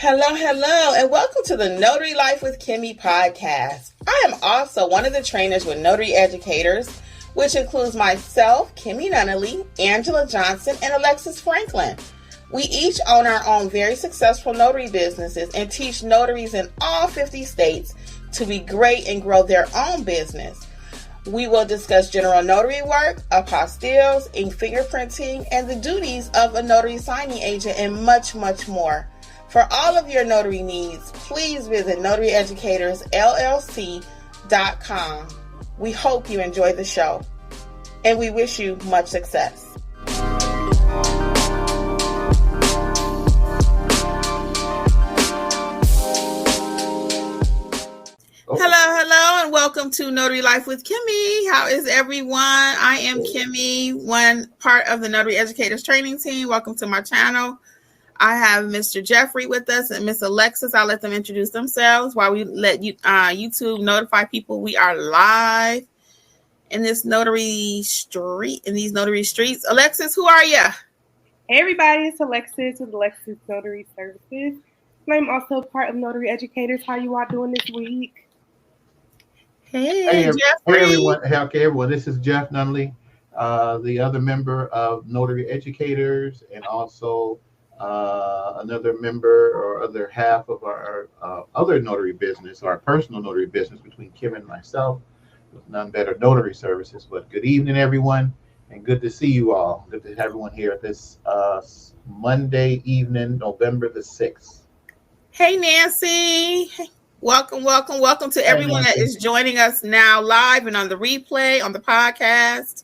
Hello, and welcome to the Notary Life with Kimmi Podcast. I am also one of the trainers with Notary Educators, which includes myself, Kimberly Nunnally, Angela Johnson, and Alexis Franklin. We each own our own very successful notary businesses and teach notaries in all 50 states to be great and grow their own business. We will discuss general notary work, apostilles, ink fingerprinting, and the duties of a notary signing agent, and much, much more. For all of your notary needs, please visit notaryeducatorsllc.com. We hope you enjoy the show, and we wish you much success. Hello, and welcome to Notary Life with Kimmi. How is everyone? I am Kimmi, one part of the Notary Educators training team. Welcome to my channel. I have Mr. Jeffrey with us and Miss Alexis. I'll let them introduce themselves while we let YouTube notify people we are live in this notary street, in these notary streets. Alexis, who are you? Hey everybody, it's Alexis with Alexis Notary Services. I'm also part of Notary Educators. How you all doing this week? Hey Jeffrey. Hey everyone. This is Jeff Nunnally, the other member of Notary Educators, and also another member or other half of our other notary business, our personal notary business between Kim and myself, with None Better Notary Services. But good evening, everyone, and good to see you all. Good to have everyone here this Monday evening, November the 6th. Hey, Nancy. Welcome to everyone that is joining us now live and on the replay, on the podcast.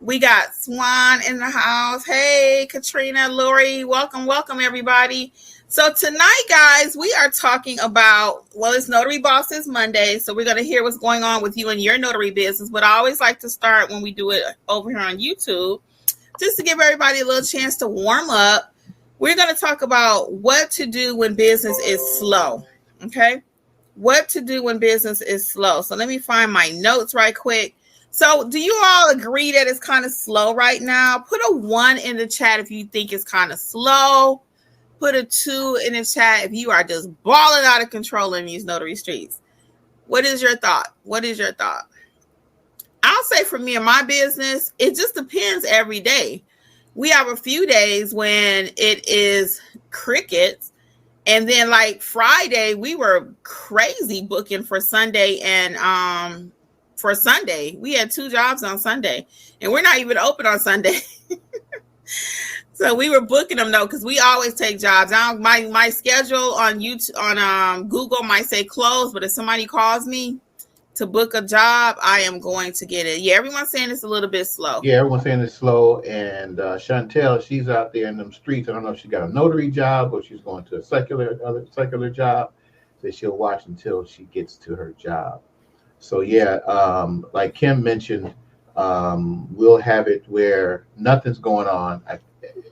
We got Swan in the house. Hey, Katrina, Lori, welcome, everybody. So tonight, guys, we are talking about, it's Notary Bosses Monday, so we're going to hear what's going on with you and your notary business. But I always like to start when we do it over here on YouTube, just to give everybody a little chance to warm up. We're going to talk about what to do when business is slow, okay? What to do when business is slow. So let me find my notes right quick. So do you all agree that it's kind of slow right now? Put a 1 in the chat if you think it's kind of slow. Put a 2 in the chat if you are just balling out of control in these notary streets. What is your thought? I'll say for me and my business, it just depends every day. We have a few days when it is crickets. And then like Friday, we were crazy booking for Sunday and for Sunday. We had 2 jobs on Sunday, and we're not even open on Sunday. So we were booking them though, because we always take jobs. My schedule on YouTube, on Google might say closed, but if somebody calls me to book a job, I am going to get it. Yeah, everyone's saying it's a little bit slow. Yeah, everyone's saying it's slow. And Chantel, she's out there in them streets. I don't know if she got a notary job or she's going to a secular job. So she'll watch until she gets to her job. So yeah, like Kim mentioned, we'll have it where nothing's going on,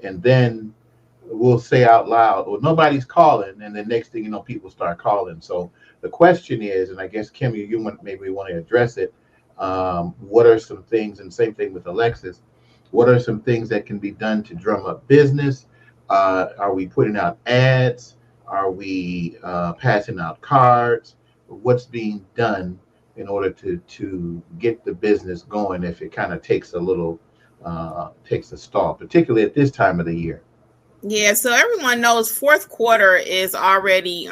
and then we'll say out loud, well, nobody's calling, and the next thing you know, people start calling. So the question is, and I guess Kim, you want to address it. What are some things, and same thing with Alexis, what are some things that can be done to drum up business? Are we putting out ads? Are we passing out cards? What's being done in order to get the business going if it kind of takes a stall, particularly at this time of the year? Yeah, so everyone knows fourth quarter is already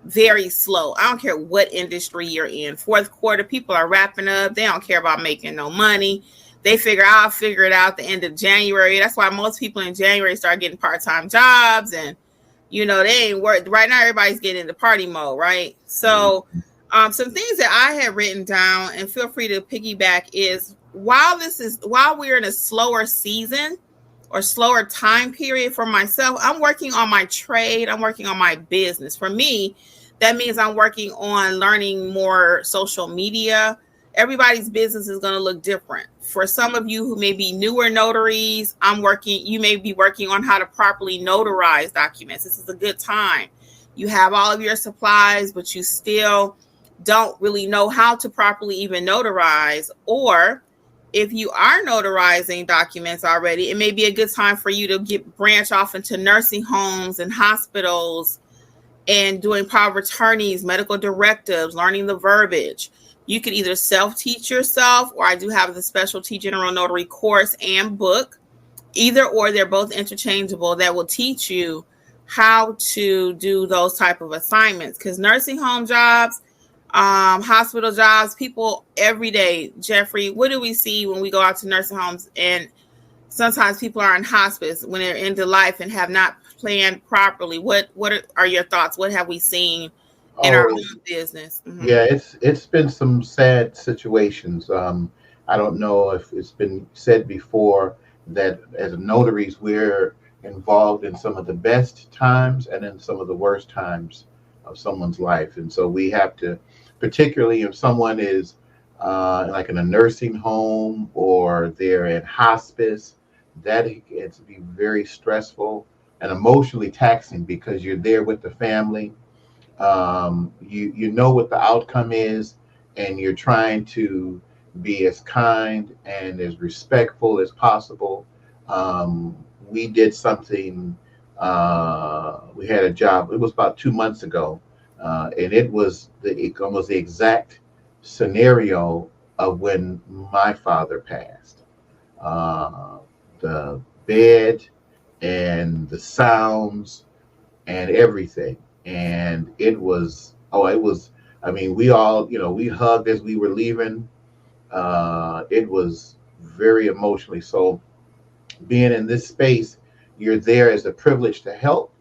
very slow. I don't care what industry you're in. Fourth quarter, people are wrapping up. They don't care about making no money. They figure I'll figure it out the end of January. That's why most people in January start getting part-time jobs, and they ain't work right now. Everybody's getting into party mode, right? So some things that I have written down, and feel free to piggyback, is while we're in a slower season or slower time period for myself, I'm working on my trade. I'm working on my business. For me, that means I'm working on learning more social media. Everybody's business is going to look different. For some of you who may be newer notaries, you may be working on how to properly notarize documents. This is a good time. You have all of your supplies, but you still don't really know how to properly even notarize, or if you are notarizing documents already, it may be a good time for you to branch off into nursing homes and hospitals and doing power of attorneys, medical directives, learning the verbiage. You could either self-teach yourself, or I do have the specialty general notary course and book. Either or, they're both interchangeable, that will teach you how to do those type of assignments. Because nursing home jobs, hospital jobs, people every day, Jeffrey, what do we see when we go out to nursing homes? And sometimes people are in hospice when they're into life and have not planned properly. What are your thoughts? What have we seen in our own business? Mm-hmm. Yeah, it's been some sad situations. I don't know if it's been said before that as notaries, we're involved in some of the best times and in some of the worst times of someone's life. And so we have to, particularly if someone is like in a nursing home or they're in hospice, that gets to be very stressful and emotionally taxing, because you're there with the family. You know what the outcome is, and you're trying to be as kind and as respectful as possible. We did something, we had a job, it was about 2 months ago, and it was almost the exact scenario of when my father passed. The bed and the sounds and everything. And it was, I mean, we all, we hugged as we were leaving. It was very emotionally. So being in this space, you're there as a privilege to help.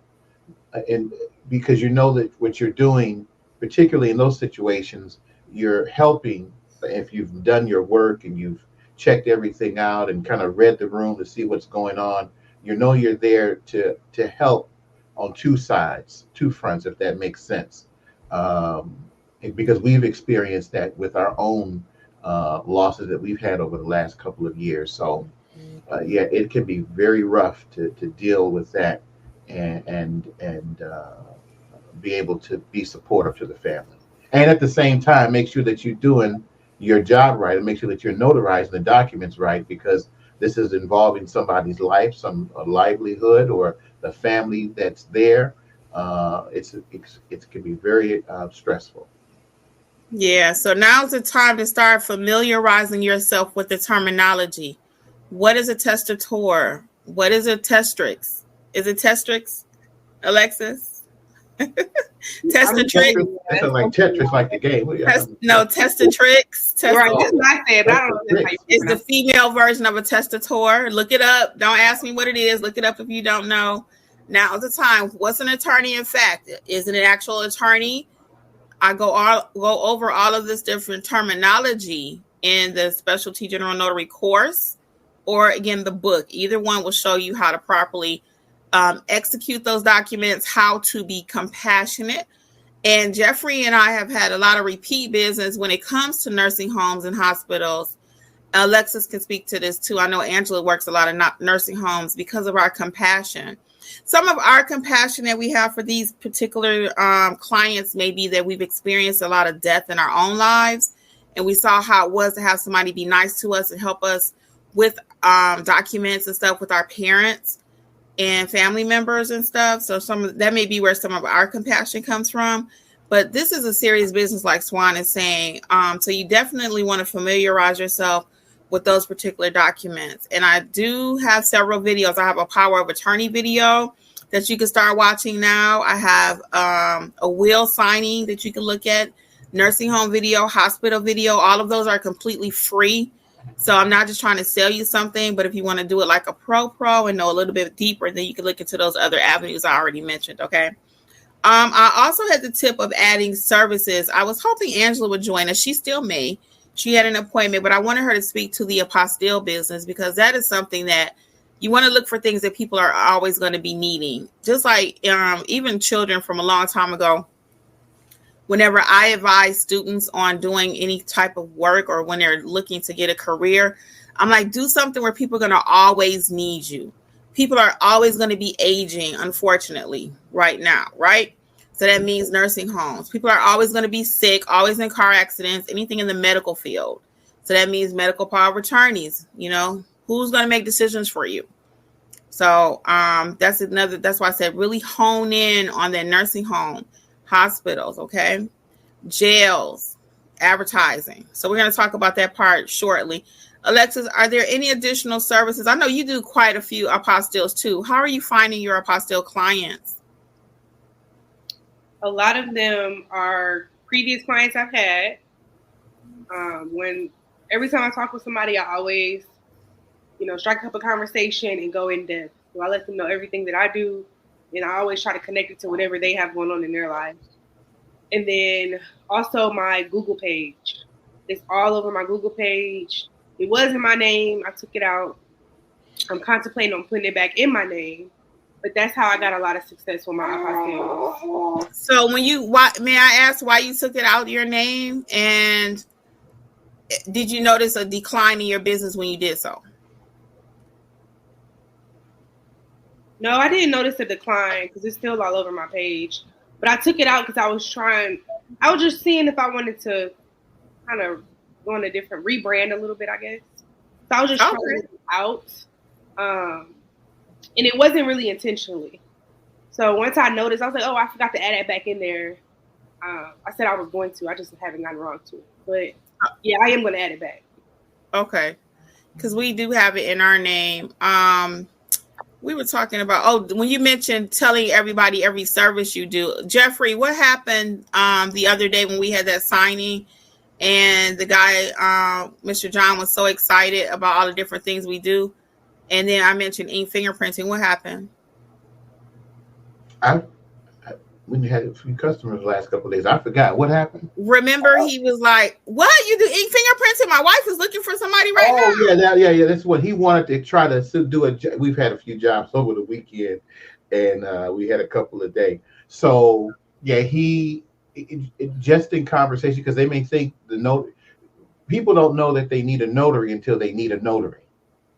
And because you know that what you're doing, particularly in those situations, you're helping. If you've done your work and you've checked everything out and kind of read the room to see what's going on, you're there to help on two sides, two fronts, if that makes sense. Because we've experienced that with our own losses that we've had over the last couple of years. So it can be very rough to deal with that and be able to be supportive to the family. And at the same time, make sure that you're doing your job right and make sure that you're notarizing the documents right, because this is involving somebody's life, a livelihood, or the family that's there. It can be very stressful. Yeah, so now's the time to start familiarizing yourself with the terminology. What is a testator? What is a testatrix? Is it testatrix, Alexis? Testatrix. That sounds like Tetris, like the game. No, testatrix. Right, that's what I said. I don't know. It's the female version of a testator. Look it up. Don't ask me what it is. Look it up if you don't know. Now's the time. What's an attorney in fact? Is it an actual attorney? I go over all of this different terminology in the specialty general notary course, or again, the book. Either one will show you how to properly execute those documents, how to be compassionate. And Jeffrey and I have had a lot of repeat business when it comes to nursing homes and hospitals. Alexis can speak to this too. I know Angela works a lot of nursing homes because of our compassion. Some of our compassion that we have for these particular clients may be that we've experienced a lot of death in our own lives, and we saw how it was to have somebody be nice to us and help us with documents and stuff with our parents and family members and stuff. So that may be where some of our compassion comes from. But this is a serious business, like Swan is saying. So you definitely want to familiarize yourself with those particular documents. And I do have several videos. I have a power of attorney video that you can start watching now. I have a will signing that you can look at, nursing home video, hospital video. All of those are completely free. So I'm not just trying to sell you something, but if you want to do it like a pro and know a little bit deeper, then you can look into those other avenues I already mentioned. Okay. I also had the tip of adding services. I was hoping Angela would join us. She still may. She had an appointment, but I wanted her to speak to the apostille business, because that is something that you want to look for, things that people are always going to be needing. Just like even children from a long time ago, whenever I advise students on doing any type of work or when they're looking to get a career, I'm like, do something where people are going to always need you. People are always going to be aging, unfortunately, right now, right? So that means nursing homes. People are always going to be sick, always in car accidents, anything in the medical field. So that means medical power of attorneys, who's going to make decisions for you. So that's why I said really hone in on that nursing home, hospitals, okay, jails, advertising. So we're going to talk about that part shortly. Alexis, are there any additional services? I know you do quite a few apostilles too. How are you finding your apostille clients? A lot of them are previous clients I've had. Every time I talk with somebody, I always, strike up a conversation and go in depth. So I let them know everything that I do, and I always try to connect it to whatever they have going on in their lives. And then also my Google page. It's all over my Google page. It was in my name. I took it out. I'm contemplating on putting it back in my name. But that's how I got a lot of success with my apostilles. So may I ask why you took it out of your name? And did you notice a decline in your business when you did so? No, I didn't notice a decline because it's still all over my page. But I took it out because I was just seeing if I wanted to kind of go on a different rebrand a little bit, I guess. So I was just trying it out. And it wasn't really intentionally. So once I noticed, I was like, oh, I forgot to add that back in there. I said I was going to. I just haven't gotten around to it. But yeah, I am going to add it back. Okay. Because we do have it in our name. We were talking about, when you mentioned telling everybody every service you do. Jeffrey, what happened the other day when we had that signing and the guy, Mr. John, was so excited about all the different things we do? And then I mentioned ink fingerprinting. What happened? When you had a few customers the last couple of days, I forgot what happened. Remember, he was like, "What, you do ink fingerprinting? My wife is looking for somebody now." Oh yeah, that's what he wanted to try to do. We've had a few jobs over the weekend, and we had a couple a day. So yeah, just in conversation, because they may think people don't know that they need a notary until they need a notary,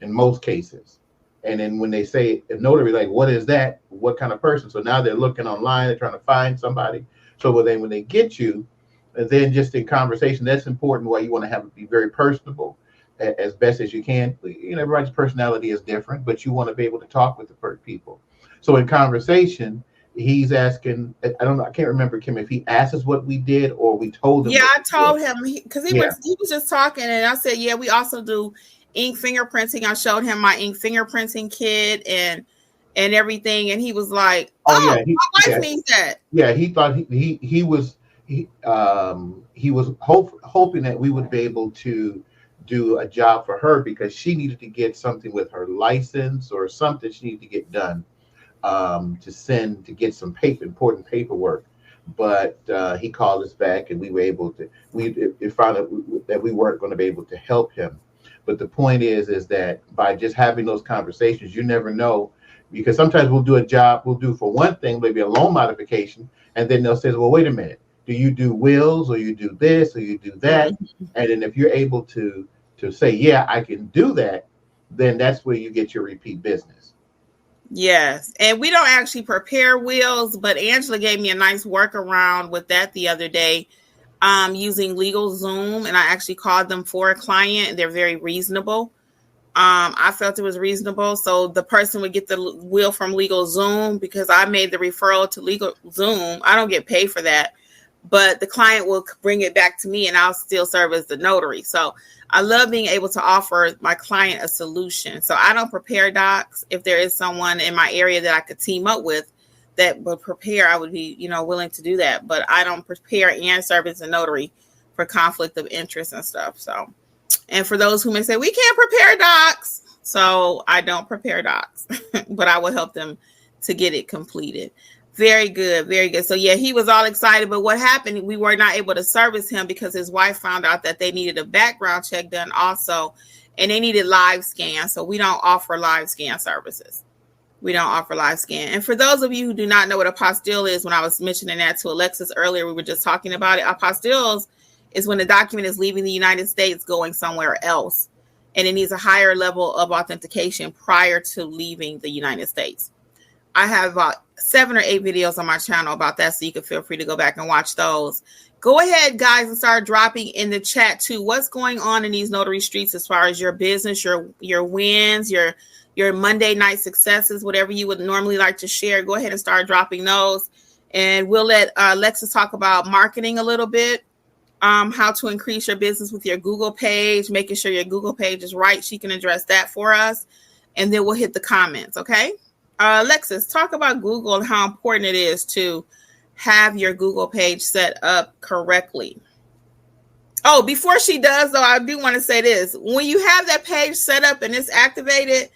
in most cases. And then when they say a notary, like, what is that? What kind of person? So now they're looking online, they're trying to find somebody. So when they get you, and then just in conversation, that's important. Why you want to be very personable as best as you can. Everybody's personality is different, but you want to be able to talk with the people. So in conversation, he's asking, I can't remember, Kim, if he asked us what we did or we told him. Yeah, I told him because he was just talking, and I said, yeah, we also do ink fingerprinting. I showed him my ink fingerprinting kit and everything, and he was like, my wife needs that. Yeah, he thought he was hoping that we would be able to do a job for her because she needed to get something with her license or something she needed to get done to get some important paperwork. But he called us back, and we were able to. We found out that we weren't going to be able to help him. But the point is that by just having those conversations, you never know, because sometimes we'll do a job, we'll do for one thing, maybe a loan modification, and then they'll say, well, wait a minute, do you do wills, or you do this, or you do that? And then if you're able to say, yeah, I can do that, then that's where you get your repeat business. Yes. And we don't actually prepare wills, but Angela gave me a nice workaround with that the other day. Using LegalZoom, and I actually called them for a client, and they're very reasonable. I felt it was reasonable, so the person would get the will from LegalZoom because I made the referral to LegalZoom. I don't get paid for that, but the client will bring it back to me, and I'll still serve as the notary. So I love being able to offer my client a solution. So I don't prepare docs. If there is someone in my area that I could team up with that would prepare, I would be, willing to do that. But I don't prepare and serve as a notary for conflict of interest and stuff. So, and for those who may say, we can't prepare docs. So I don't prepare docs, but I will help them to get it completed. Very good. Very good. So yeah, he was all excited. But what happened, we were not able to service him because his wife found out that they needed a background check done also. And they needed live scan. So we don't offer live scan services. We don't offer live scan. And for those of you who do not know what apostille is, when I was mentioning that to Alexis earlier, we were just talking about it. Apostilles is when the document is leaving the United States going somewhere else, and it needs a higher level of authentication prior to leaving the United States. I have about 7 or 8 videos on my channel about that, so you can feel free to go back and watch those. Go ahead, guys, and start dropping in the chat too what's going on in these notary streets as far as your business, your wins, your Monday night successes, whatever you would normally like to share. Go ahead and start dropping those, and we'll let Alexis talk about marketing a little bit, how to increase your business with your Google page, making sure your Google page is right. She can address that for us, and then we'll hit the comments. Okay, Alexis, talk about Google and how important it is to have your Google page set up correctly. Oh, before she does, though, I do want to say this. When you have that page set up and it's activated,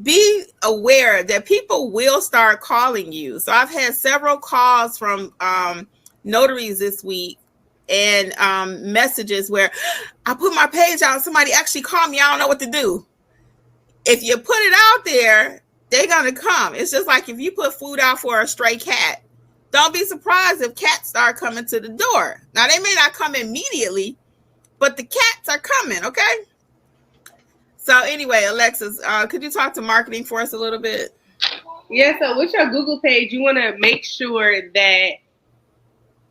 be aware that people will start calling you. So I've had several calls from notaries this week and messages where I put my page out and somebody actually called me. I don't know what to do. If you put it out there, they're going to come. It's just like if you put food out for a stray cat. Don't be surprised if cats start coming to the door. Now, they may not come immediately, but the cats are coming, okay? So anyway, Alexis, could you talk to marketing for us a little bit? Yeah, so with your Google page, you want to make sure that,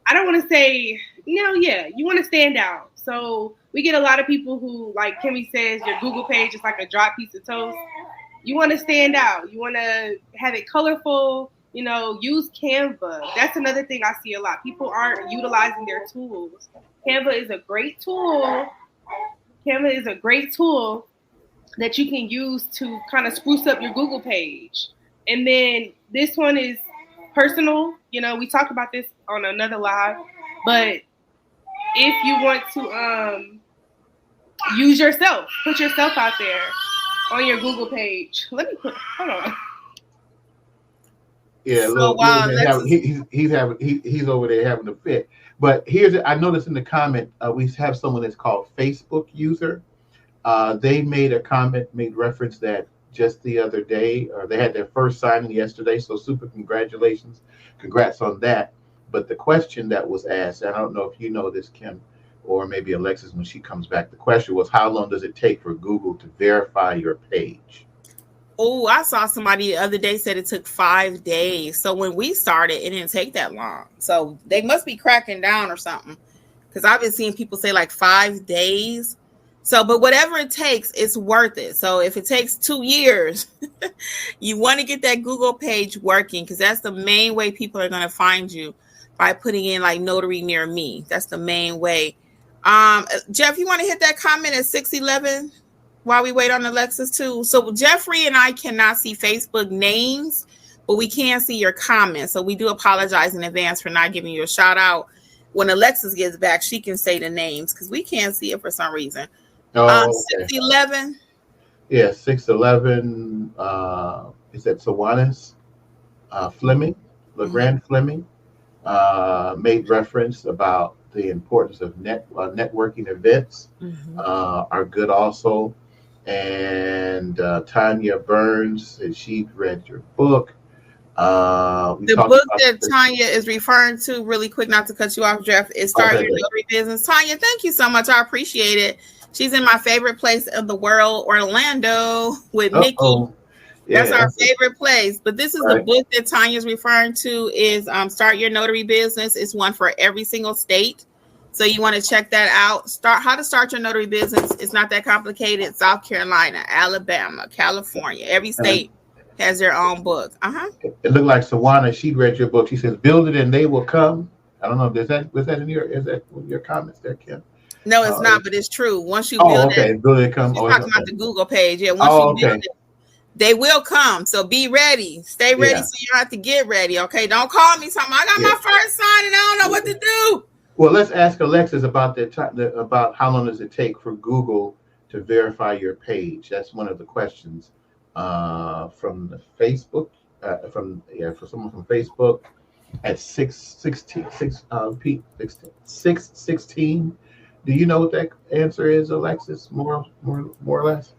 I don't want to say, you want to stand out. So we get a lot of people who, like Kimmi says, your Google page is like a dry piece of toast. You want to stand out. You want to have it colorful. Use Canva. That's another thing I see a lot. People aren't utilizing their tools. Canva is a great tool. Canva is a great tool that you can use to kind of spruce up your Google page. And then this one is personal. We talked about this on another live. But if you want to use yourself, put yourself out there on your Google page. Hold on. Yeah, so he's over there having a fit. But I noticed in the comment, we have someone that's called Facebook user. They made reference that just the other day, or they had their first signing yesterday. So super congratulations. Congrats on that. But the question that was asked, and I don't know if you know this, Kim, or maybe Alexis when she comes back, the question was, how long does it take for Google to verify your page? Oh, I saw somebody the other day said it took 5 days. So when we started, it didn't take that long. So they must be cracking down or something, because I've been seeing people say like 5 days. So, but whatever it takes, it's worth it. So if it takes 2 years, you want to get that Google page working, because that's the main way people are going to find you, by putting in like notary near me. That's the main way. Jeff, you want to hit that comment at 611? While we wait on Alexis too. So Jeffrey and I cannot see Facebook names, but we can see your comments. So we do apologize in advance for not giving you a shout out. When Alexis gets back, she can say the names because we can't see it for some reason. Okay. 611. Yeah, 611. Is that Sawanis Fleming, LeGrand Fleming, made reference about the importance of networking events are good also. And Tanya Burns, and she read your book. The book that Tanya is referring to, really quick, not to cut you off, Jeff, is Start Your Notary Business. Tanya, thank you so much. I appreciate it. She's in my favorite place in the world, Orlando, with Nikki. Yeah, that's our favorite place. But this is the book that Tanya's referring to, is Start Your Notary Business. It's one for every single state. So you want to check that out. How to start your notary business. It's not that complicated. South Carolina, Alabama, California, every state has their own book. It looked like Sawana. She read your book. She says, "Build it and they will come." I don't know. Was that in your comments there, Kim? No, it's not, but it's true. Once you build it, build it, come. She's talking about the Google page. Yeah, once you build it, they will come. So be ready. Stay ready, so you don't have to get ready. Okay, don't call me something. I got my first sign and I don't know what to do. Well, let's ask Alexis about about how long does it take for Google to verify your page. That's one of the questions from the Facebook, for someone from Facebook at 616. Do you know what that answer is, Alexis? More or less.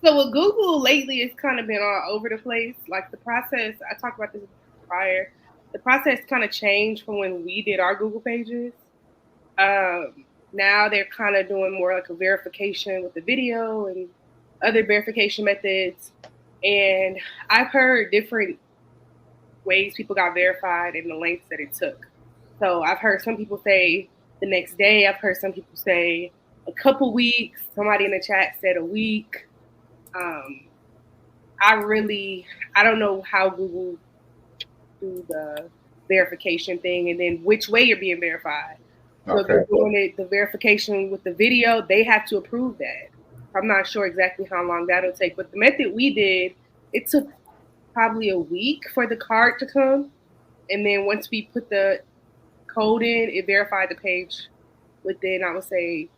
So with Google lately, it's kind of been all over the place. Like the process, I talked about this prior. The process kind of changed from when we did our Google pages. Now they're kind of doing more like a verification with the video and other verification methods. And I've heard different ways people got verified and the lengths that it took. So I've heard some people say the next day. I've heard some people say a couple weeks. Somebody in the chat said a week. I don't know how Google do the verification thing and then which way you're being verified. So if they're doing the verification with the video, they have to approve that. I'm not sure exactly how long that'll take, but the method we did, it took probably a week for the card to come. And then once we put the code in, it verified the page within, I would say,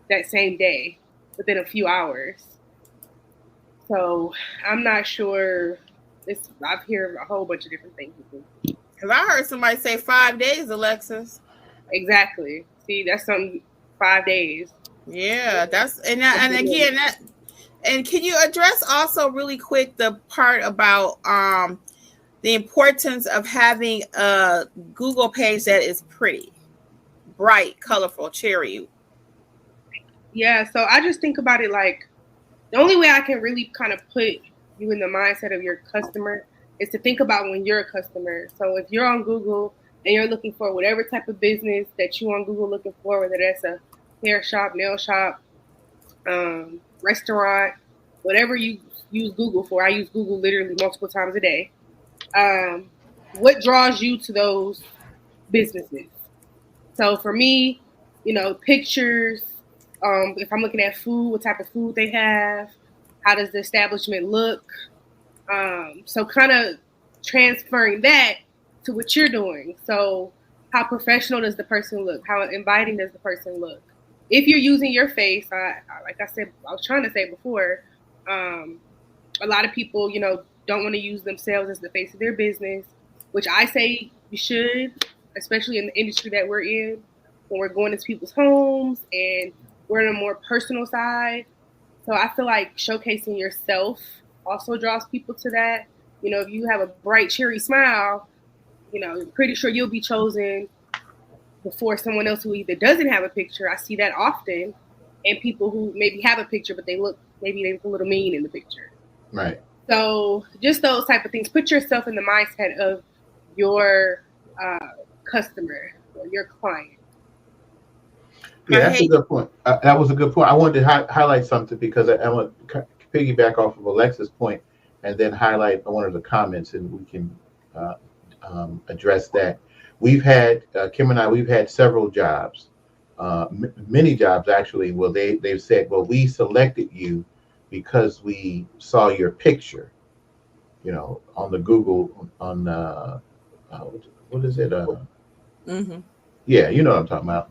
that same day, within a few hours. So I'm not sure. I've heard a whole bunch of different things. Because I heard somebody say 5 days, Alexis. Exactly. See, that's something, 5 days. Yeah, and again, and can you address also really quick the part about the importance of having a Google page that is pretty, bright, colorful, cheery? Yeah, so I just think about it like the only way I can really kind of put you in the mindset of your customer is to think about when you're a customer. So if you're on Google and you're looking for whatever type of business that you on Google looking for, whether that's a hair shop, nail shop, restaurant, whatever you use Google for. I use Google literally multiple times a day. What draws you to those businesses? So for me, pictures, if I'm looking at food, what type of food they have, how does the establishment look? So kind of transferring that to what you're doing. So how professional does the person look? How inviting does the person look? If you're using your face, like I said, I was trying to say before, a lot of people, don't want to use themselves as the face of their business, which I say you should, especially in the industry that we're in, when we're going into people's homes and we're on a more personal side. So I feel like showcasing yourself also draws people to that. If you have a bright, cheery smile, pretty sure you'll be chosen before someone else who either doesn't have a picture. I see that often, and people who maybe have a picture, but they look a little mean in the picture. Right. So just those type of things. Put yourself in the mindset of your customer or your client. Yeah, that's a good point. That was a good point. I wanted to highlight something because I want to piggyback off of Alexis' point and then highlight one of the comments, and we can address that. We've had, Kim and I, we've had several jobs, many jobs actually, where they've said, well, we selected you because we saw your picture, on the Google, on, what is it? Mm-hmm. Yeah, you know what I'm talking about,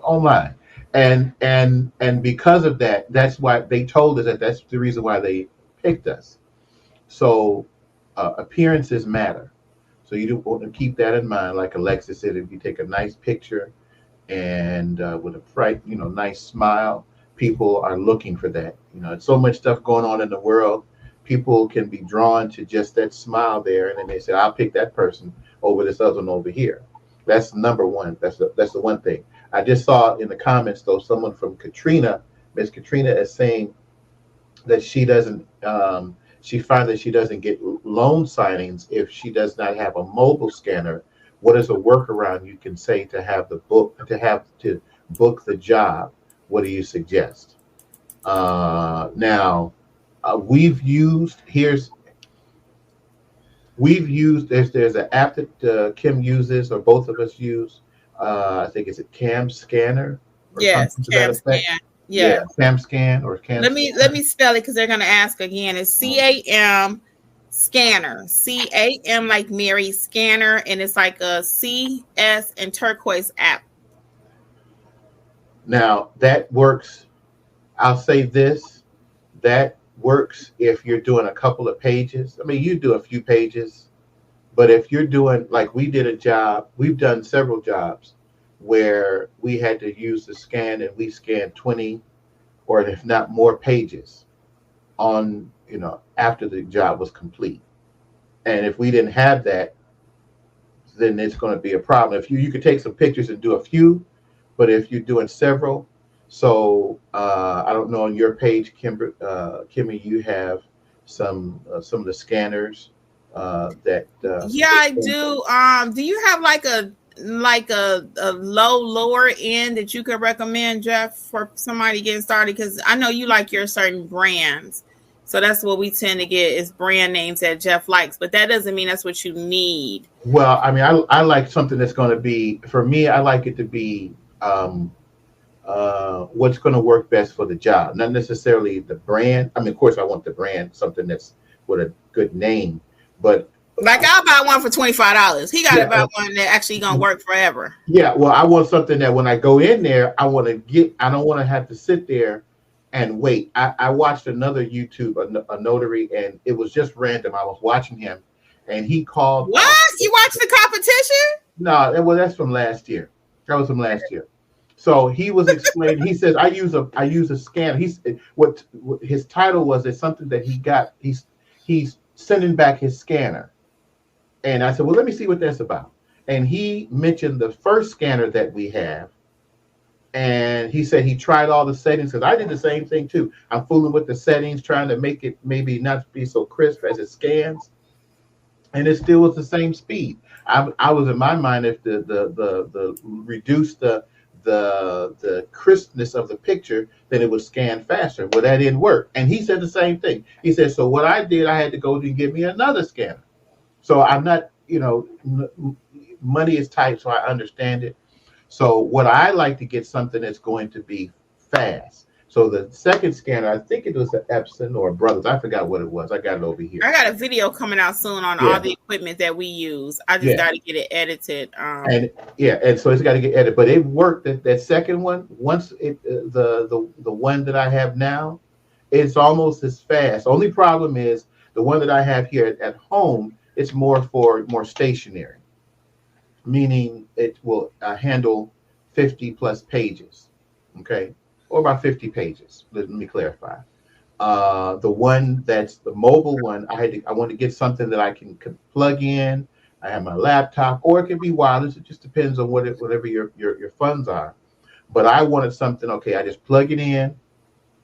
online. And because of that, that's why they told us that's the reason why they picked us. So appearances matter. So you do want to keep that in mind. Like Alexis said, if you take a nice picture and with a bright, nice smile, people are looking for that. It's so much stuff going on in the world. People can be drawn to just that smile there, and then they say, "I'll pick that person over this other one over here." That's number one. That's the one thing. I just saw in the comments though, someone from Katrina, Miss Katrina, is saying that she doesn't. She finds that she doesn't get loan signings if she does not have a mobile scanner. What is a workaround you can say to have to book the job? What do you suggest? Now, we've used there's an app that Kim uses, or both of us use. I think it's a Cam Scanner. Yes, Cam Scan. Yeah, Cam Scan or Cam. Let me spell it because they're gonna ask again. It's CAM Scanner. CAM like Mary Scanner, and it's like a CS and turquoise app. Now that works. I'll say this: that works if you're doing a couple of pages. I mean, you do a few pages, but if you're doing like we did a job, we've done several jobs where we had to use the scan, and we scanned 20 or if not more pages on, after the job was complete. And if we didn't have that, then it's going to be a problem. If you could take some pictures and do a few, but if you're doing several, so I don't know, on your page, Kimmy, you have some of the scanners Yeah, I do. Do you have like a lower end that you could recommend, Jeff, for somebody getting started? Because I know you like your certain brands, so that's what we tend to get is brand names that Jeff likes, but that doesn't mean that's what you need. Well, I mean, I like something that's going to be, for me, I like it to be what's going to work best for the job, not necessarily the brand. I mean, of course, I want the brand, something that's with a good name, but like I'll buy one for $25. He got to buy one that actually gonna work forever. Yeah, well, I want something that when I go in there, I don't want to have to sit there and wait. I watched another YouTube, a notary, and it was just random. I was watching him, and he called. What? You watched the competition? No, that's from last year. That was from last year. So he was explaining. He says, "I use a scanner." What his title was is something that he got. He's sending back his scanner. And I said, well, let me see what that's about. And he mentioned the first scanner that we have. And he said he tried all the settings, because I did the same thing too. I'm fooling with the settings, trying to make it maybe not be so crisp as it scans. And it still was the same speed. I was in my mind, if the reduce the crispness of the picture, then it would scan faster. Well, that didn't work. And he said the same thing. He said, so what I did, I had to go and get me another scanner. So I'm not, money is tight, so I understand it. So what I like to get something that's going to be fast. So the second scanner, I think it was an Epson or a Brothers. I forgot what it was. I got it over here. I got a video coming out soon on all the equipment that we use. I just got to get it edited. And so it's got to get edited. But it worked. That second one, once the one that I have now, it's almost as fast. Only problem is the one that I have here at home. It's more stationary, meaning it will handle 50 plus pages, okay, or about 50 pages. Let me clarify. The one that's the mobile one, I want to get something that I can plug in. I have my laptop, or it can be wireless. It just depends on whatever your funds are. But I wanted something. Okay, I just plug it in.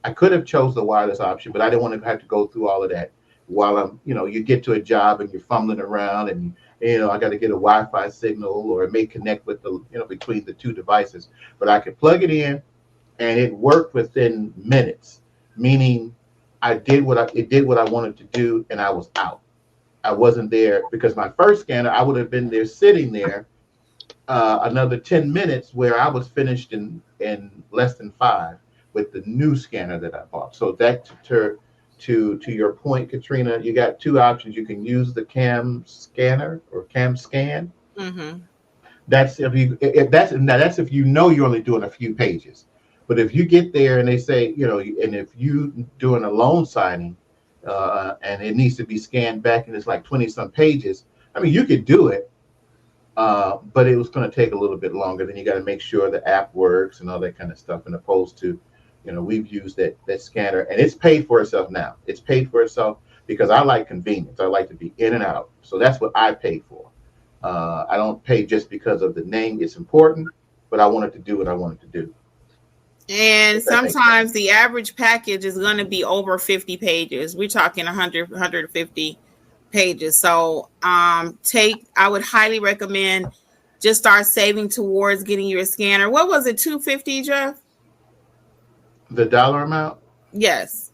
I could have chose the wireless option, but I didn't want to have to go through all of that. While I'm, you get to a job and you're fumbling around and, I got to get a Wi-Fi signal, or it may connect with between the two devices, but I could plug it in and it worked within minutes, meaning it did what I wanted to do, and I was out. I wasn't there, because my first scanner, I would have been there sitting there another 10 minutes, where I was finished in less than 5 with the new scanner that I bought. So that to your point, Katrina, you got two options. You can use the cam scanner or cam scan. Mm-hmm. That's if you're only doing a few pages. But if you get there and they say, and if you doing a loan signing and it needs to be scanned back and it's like 20 some pages, I mean, you could do it, but it was going to take a little bit longer. Then you got to make sure the app works and all that kind of stuff, and opposed to we've used that scanner, and it's paid for itself now. It's paid for itself because I like convenience. I like to be in and out. So that's what I pay for. I don't pay just because of the name. It's important, but I wanted to do what I wanted to do. And sometimes the average package is going to be over 50 pages. We're talking 100, 150 pages. So I would highly recommend just start saving towards getting your scanner. What was it, $250, Jeff? The dollar amount? Yes.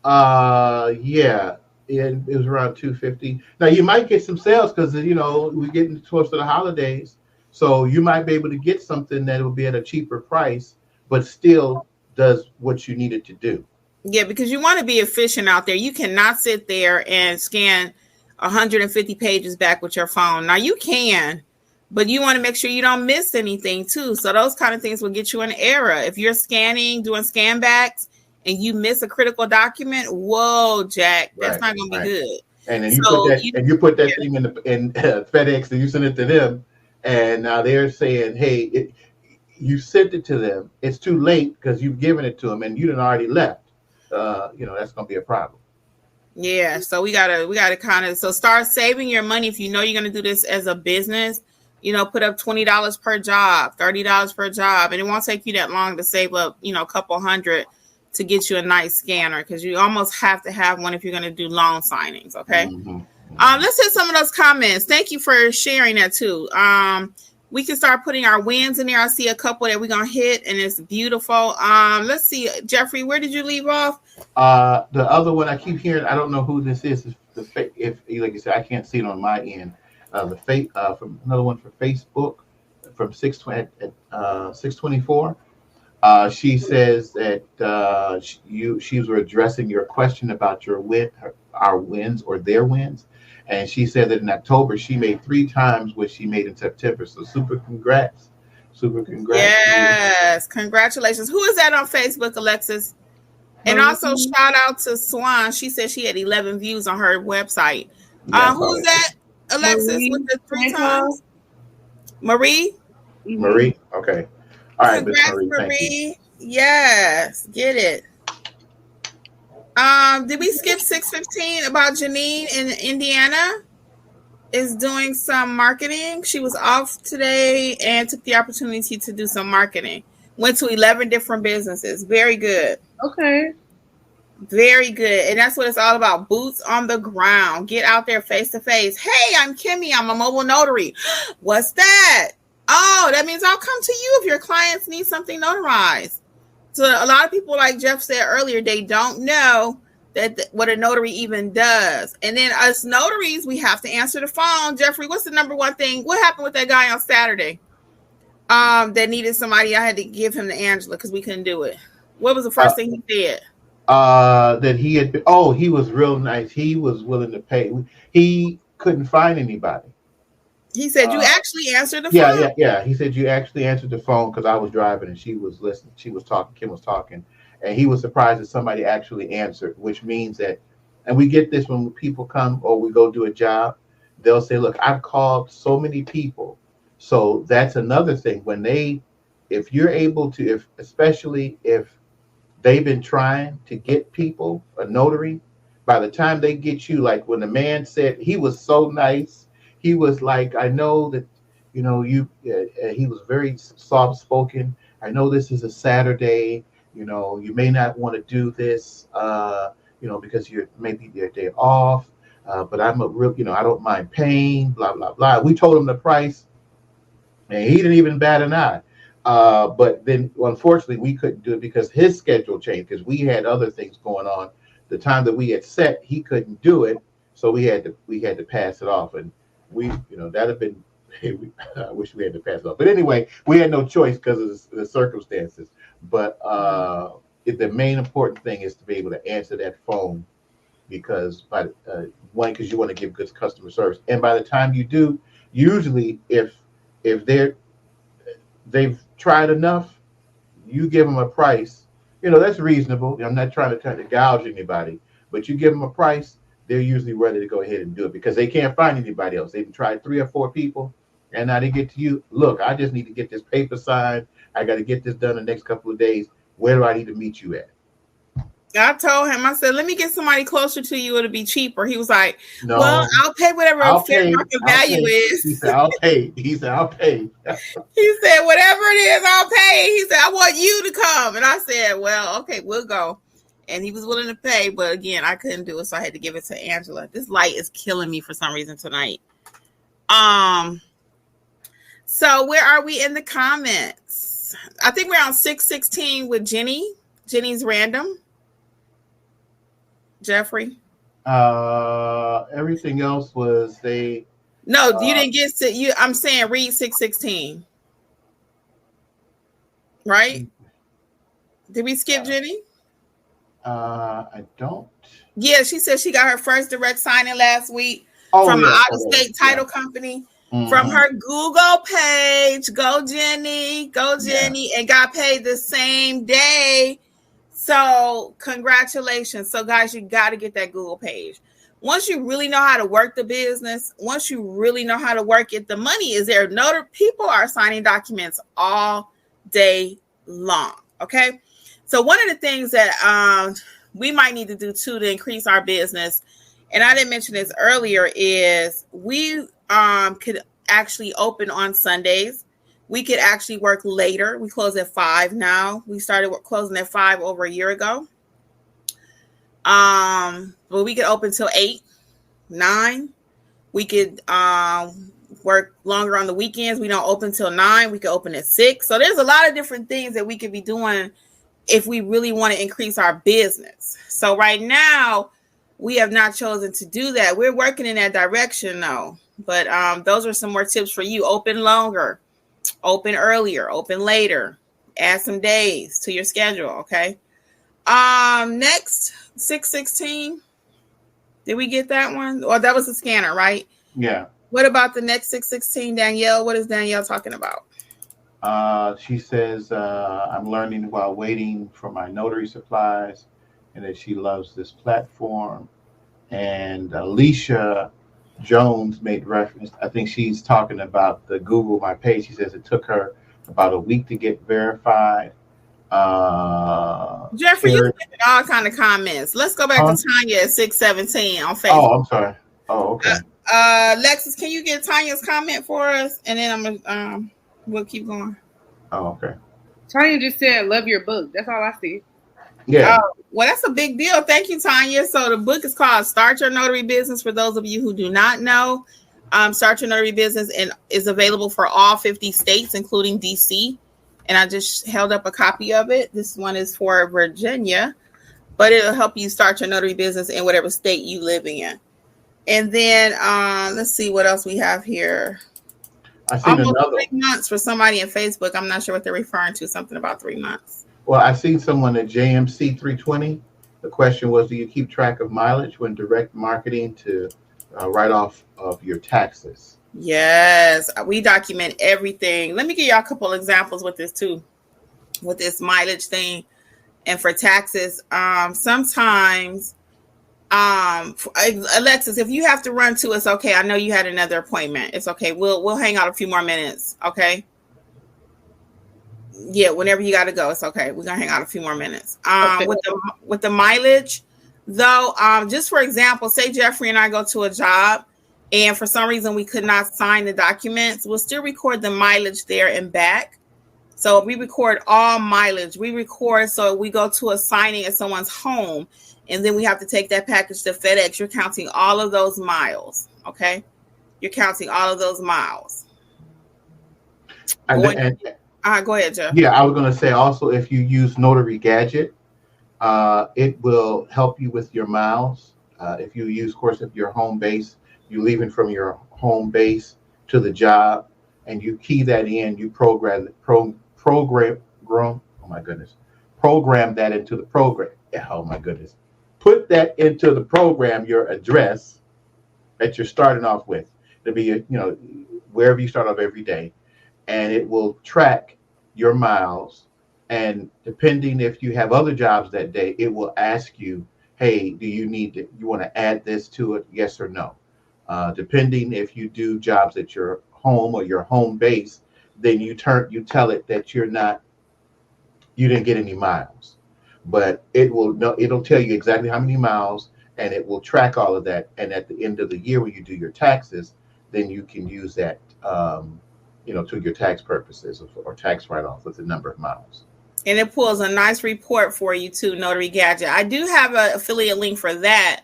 Yeah. It was around $250. Now you might get some sales because we're getting close to the holidays, so you might be able to get something that will be at a cheaper price, but still does what you need it to do. Yeah, because you want to be efficient out there. You cannot sit there and scan 150 pages back with your phone. Now you can, but you want to make sure you don't miss anything too. So those kind of things will get you an error. If you're doing scan backs, and you miss a critical document, whoa, Jack, that's not going to be good. And then you put that thing in FedEx, and you send it to them, and now they're saying, hey, you sent it to them. It's too late because you've given it to them, and you done already left. That's going to be a problem. Yeah, so we gotta kind of start saving your money if you know you're going to do this as a business. Put up $20 per job, $30 per job, and it won't take you that long to save up, a couple hundred to get you a nice scanner, because you almost have to have one if you're going to do loan signings. Okay. Mm-hmm. Let's hit some of those comments. Thank you for sharing that too. We can start putting our wins in there. I see a couple that we're gonna hit, and it's beautiful. Let's see, Jeffrey, where did you leave off? The other one I keep hearing, I don't know who this is. If like you said, I can't see it on my end. From another one for Facebook from 624. She says that she was addressing your question about our wins or their wins, and she said that in October she made 3 times what she made in September. So super congrats. Yes, congratulations. Who is that on Facebook, Alexis? And also shout out to Swan. She said she had 11 views on her website. Who's that, Alexis? Marie, with the 3 times? Marie? Mm-hmm. Marie? Okay. All right, Miss Marie. Marie. Thank you. Yes, get it. Did we skip 615 about Janine in Indiana? Is doing some marketing. She was off today and took the opportunity to do some marketing. Went to 11 different businesses. Very good. Okay. Very good. And that's what it's all about. Boots on the ground. Get out there face to face. Hey, I'm Kimmi. I'm a mobile notary. What's that? Oh, that means I'll come to you if your clients need something notarized. So a lot of people, like Jeff said earlier, they don't know what a notary even does. And then us notaries, we have to answer the phone. Jeffrey, what's the number one thing? What happened with that guy on Saturday? That needed somebody. I had to give him to Angela because we couldn't do it. What was the first thing he did? That he had been, he was real nice. He was willing to pay. He couldn't find anybody. He said, you actually answered the phone? Yeah. He said, you actually answered the phone because I was driving and she was listening. She was talking. Kim was talking. And he was surprised that somebody actually answered, which means that, and we get this when people come or we go do a job, they'll say, look, I've called so many people. So that's another thing. If you're able to, especially if they've been trying to get people, a notary, by the time they get you, like when the man said, he was so nice. He was like, I know that, he was very soft spoken. I know this is a Saturday. You may not want to do this, because you're maybe your day off. But I'm a real, I don't mind paying, blah, blah, blah. We told him the price and he didn't even bat an eye. But then unfortunately we couldn't do it because his schedule changed because we had other things going on. The time that we had set, he couldn't do it. So we had to pass it off. And we, that'd have been, I wish we had to pass it off. But anyway, we had no choice because of the circumstances. But the main important thing is to be able to answer that phone because because you want to give good customer service. And by the time you do, usually if they've tried enough, you give them a price. That's reasonable. I'm not trying to gouge anybody, but you give them a price, they're usually ready to go ahead and do it because they can't find anybody else. They've tried 3 or 4 people, and now they get to you. Look, I just need to get this paper signed. I got to get this done in the next couple of days. Where do I need to meet you at? I told him, I said, let me get somebody closer to you. It'll be cheaper. He was like, no, well, I'll pay whatever fair market value is. He said, I'll pay. He said, I'll pay. He said, whatever it is, I'll pay. He said, I want you to come. And I said, well, okay, we'll go. And he was willing to pay. But again, I couldn't do it. So I had to give it to Angela. This light is killing me for some reason tonight. So where are we in the comments? I think we're on 616 with Jenny. Jenny's random. Jeffrey? Everything else was they. No, you didn't get to you. I'm saying read 616. Right? Did we skip Jenny? I don't. Yeah, she said she got her first direct signing last week from an out-of-state title company. Mm-hmm. From her Google page. Go Jenny, and got paid the same day. So congratulations. So guys, you got to get that Google page. Once you really know how to work the business, once you really know how to work it, the money is there. People are signing documents all day long. Okay. So one of the things that we might need to do too to increase our business, and I didn't mention this earlier, is we could actually open on Sundays. We could actually work later. We close at 5 now. We started closing at 5 over a year ago. But we could open till 8, 9. We could work longer on the weekends. We don't open till 9. We could open at 6. So there's a lot of different things that we could be doing if we really want to increase our business. So right now, we have not chosen to do that. We're working in that direction though. But those are some more tips for you. Open longer, open earlier, open later, add some days to your schedule. Okay. Next, 616. Did we get that one? Or that was the scanner, right? Yeah. What about the next 616, Danielle? What is Danielle talking about? She says, I'm learning while waiting for my notary supplies, and that she loves this platform. And Alicia Jones made reference. I think she's talking about the Google My Page. She says it took her about a week to get verified. Jeffrey, you're making all kind of comments. Let's go back to Tanya at 617 on Facebook. Oh, I'm sorry. Oh, okay. Lexus, can you get Tanya's comment for us? And then I'm gonna we'll keep going. Oh, okay. Tanya just said, "Love your book." That's all I see. Yeah. Well, that's a big deal. Thank you, Tanya. So the book is called Start Your Notary Business. For those of you who do not know, Start Your Notary Business and is available for all 50 states, including DC. And I just held up a copy of it. This one is for Virginia, but it'll help you start your notary business in whatever state you live in. And then let's see what else we have here. I seen almost another 3 months for somebody in Facebook. I'm not sure what they're referring to. Something about 3 months. Well, I seen someone at JMC 320. The question was, do you keep track of mileage when direct marketing to write off of your taxes? Yes, we document everything. Let me give y'all a couple examples with this too, with this mileage thing. And for taxes, sometimes, Alexis, if you have to run to, it's okay. I know you had another appointment. It's okay. We'll hang out a few more minutes. Okay. Yeah, whenever you got to go, it's okay. We're gonna hang out a few more minutes. Okay. With the mileage, though, just for example, say Jeffrey and I go to a job, and for some reason we could not sign the documents, we'll still record the mileage there and back. So we record all mileage. We record, so we go to a signing at someone's home, and then we have to take that package to FedEx. You're counting all of those miles, okay? You're counting all of those miles. Go ahead, Jeff. Yeah, I was going to say also, if you use Notary Gadget, it will help you with your miles. If you use, of course, if your home base, you're leaving from your home base to the job, and you key that in, you program that into the program. Oh my goodness. Put that into the program, your address that you're starting off with. It'll be, wherever you start off every day, and it will track your miles. And depending if you have other jobs that day, it will ask you, hey, do you want to add this to it? Yes or no. Depending if you do jobs at your home or your home base, then you tell it that you didn't get any miles. But it'll tell you exactly how many miles, and it will track all of that. And at the end of the year, when you do your taxes, then you can use that to your tax purposes or tax write-off with the number of miles. And it pulls a nice report for you too, Notary Gadget. I do have an affiliate link for that.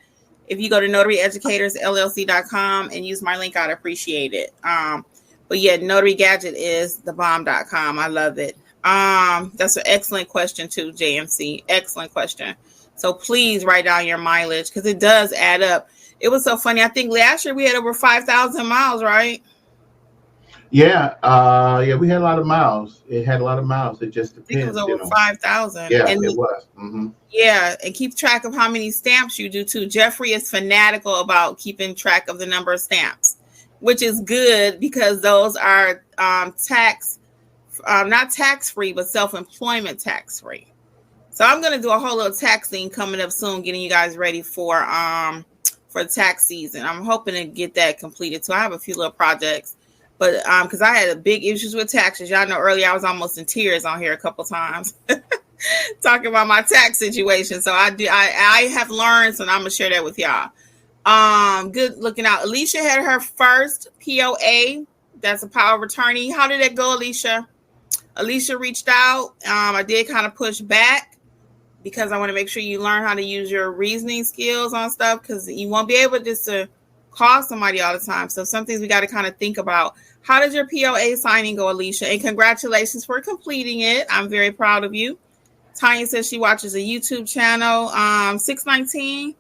If you go to notaryeducatorsllc.com and use my link, I'd appreciate it. But yeah, Notary Gadget is thebomb.com. I love it. That's an excellent question too, JMC. Excellent question. So please write down your mileage because it does add up. It was so funny. I think last year we had over 5,000 miles, right? Yeah, we had a lot of miles. It had a lot of miles. It just depends. I think it was over 5,000. Yeah, and it was. Mm-hmm. Yeah, and keep track of how many stamps you do too. Jeffrey is fanatical about keeping track of the number of stamps, which is good because those are not tax-free, but self-employment tax-free. So I'm going to do a whole little tax thing coming up soon, getting you guys ready for tax season. I'm hoping to get that completed. So I have a few little projects. But because I had big issues with taxes. Y'all know earlier I was almost in tears on here a couple times talking about my tax situation. So I have learned, so I'm going to share that with y'all. Good looking out. Alicia had her first POA. That's a power of attorney. How did that go, Alicia? Alicia reached out. I did kind of push back because I want to make sure you learn how to use your reasoning skills on stuff because you won't be able just to call somebody all the time. So some things we got to kind of think about. How did your POA signing go, Alicia? And congratulations for completing it. I'm very proud of you. Tanya says she watches a YouTube channel. 619.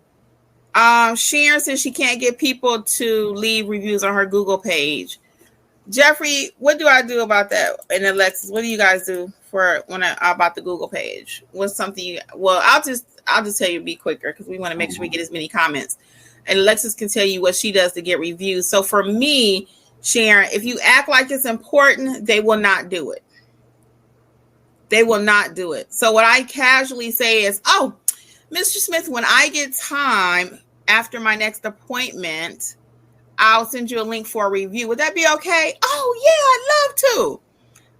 Sharon says she can't get people to leave reviews on her Google page. Jeffrey, what do I do about that? And Alexis, what do you guys do about the Google page? What's something I'll just tell you, be quicker, because we want to make sure we get as many comments. And Alexis can tell you what she does to get reviews. So for me, Sharon, if you act like it's important, they will not do it. They will not do it. So what I casually say is, oh, Mr. Smith, when I get time after my next appointment, I'll send you a link for a review. Would that be okay? Oh, yeah, I'd love to.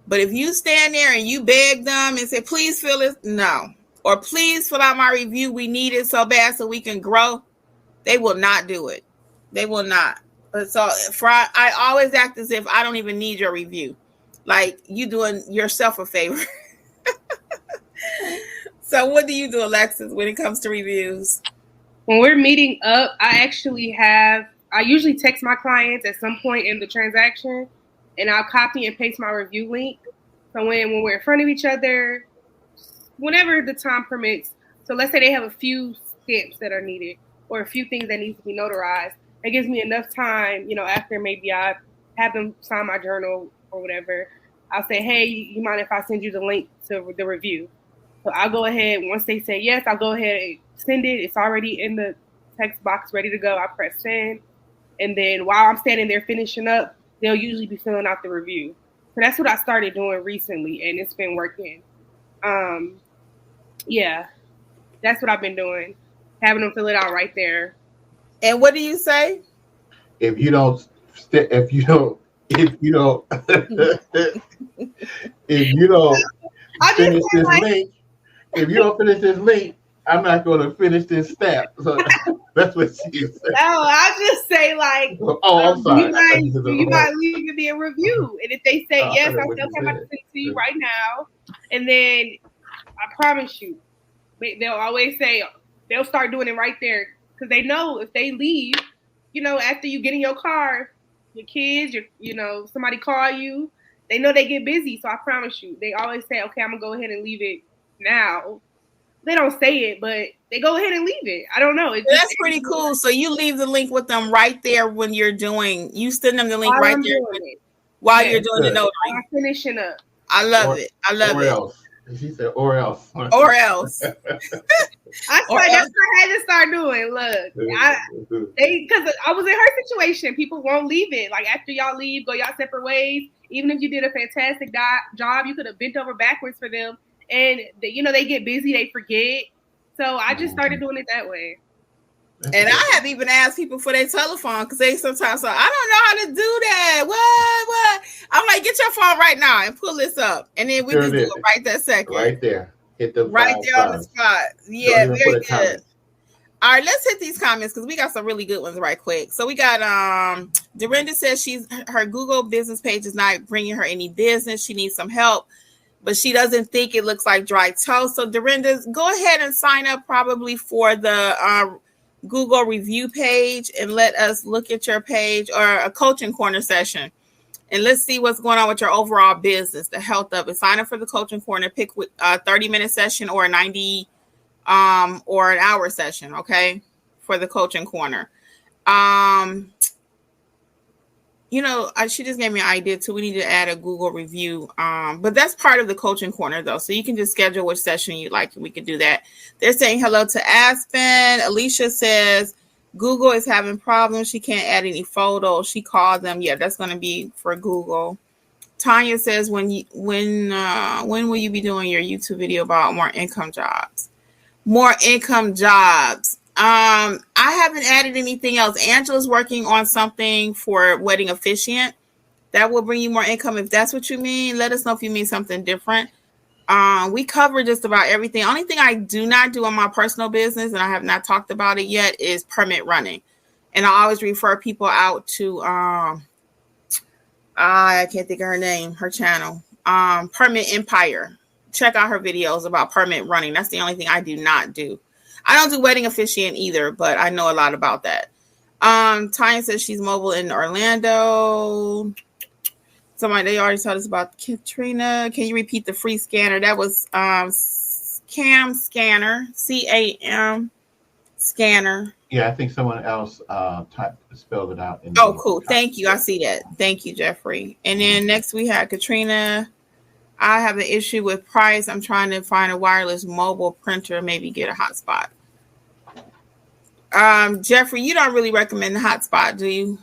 But if you stand there and you beg them and say, please fill it, no. Or please fill out my review. We need it so bad so we can grow. They will not do it. They will not. But so I always act as if I don't even need your review. Like you doing yourself a favor. So what do you do, Alexis, when it comes to reviews? When we're meeting up, I usually text my clients at some point in the transaction, and I'll copy and paste my review link. So when we're in front of each other, whenever the time permits, so let's say they have a few stamps that are needed or a few things that need to be notarized, it gives me enough time, after maybe I have them sign my journal or whatever, I'll say, hey, you mind if I send you the link to the review? So I'll go ahead, once they say yes, I'll go ahead and send it. It's already in the text box, ready to go. I press send. And then while I'm standing there finishing up, they'll usually be filling out the review. So that's what I started doing recently, and it's been working. Yeah, that's what I've been doing, having them fill it out right there. And what do you say? If you don't finish this link, if you don't finish this link, I'm not going to finish this step. So that's what she said. No, I'll just say like, I'm sorry. You might leave me a review. And if they say yes, I'll still come back to send it to you right now. And then I promise you, they'll always say, they'll start doing it right there. Because they know if they leave, after you get in your car, your kids, somebody call you, they know they get busy. So I promise you, they always say, okay, I'm going to go ahead and leave it now. They don't say it, but they go ahead and leave it. I don't know. That's pretty cool. So you leave the link with them right there when you send them the link right there while you're doing the notary. I'm finishing up. I love it. I love it. Else. She said, or else. Or else. That's what I had to start doing. Look, because I was in her situation. People won't leave it. Like after y'all leave, go y'all separate ways. Even if you did a fantastic job, you could have bent over backwards for them. And, they get busy, they forget. So I just started doing it that way. And I have even asked people for their telephone because they sometimes say, I don't know how to do that. What? I'm like, get your phone right now and pull this up. And then we just do it right that second. Right there. Hit the right there on the spot. Yeah, very good. All right, let's hit these comments because we got some really good ones right quick. So we got Dorinda says her Google business page is not bringing her any business. She needs some help, but she doesn't think it looks like dry toast. So Dorinda, go ahead and sign up probably for the Google review page and let us look at your page or a coaching corner session. And let's see what's going on with your overall business, the health of it. Sign up for the coaching corner, pick a 30-minute session or a 90 or an hour session, okay, for the coaching corner. She just gave me an idea too. We need to add a Google review. But that's part of the coaching corner though. So you can just schedule which session you like. We can do that. They're saying hello to Aspen. Alicia says Google is having problems. She can't add any photos. She called them. Yeah, that's going to be for Google. Tanya says when will you be doing your YouTube video about more income jobs? More income jobs. I haven't added anything else. Angela's working on something for wedding officiant that will bring you more income. If that's what you mean, let us know if you mean something different. We cover just about everything. Only thing I do not do in my personal business, and I have not talked about it yet, is permit running. And I always refer people out to I can't think of her name, her channel, Permit Empire. Check out her videos about permit running. That's the only thing I do not do. I don't do wedding officiant either, but I know a lot about that. Tanya says she's mobile in Orlando. Somebody, they already told us about Katrina. Can you repeat the free scanner? That was CAM scanner, CAM scanner. Yeah, I think someone else spelled it out. Oh, cool. Thank you. I see that. Thank you, Jeffrey. And then next we had Katrina. I have an issue with price. I'm trying to find a wireless mobile printer, maybe get a hotspot. Jeffrey, you don't really recommend the hotspot, do you?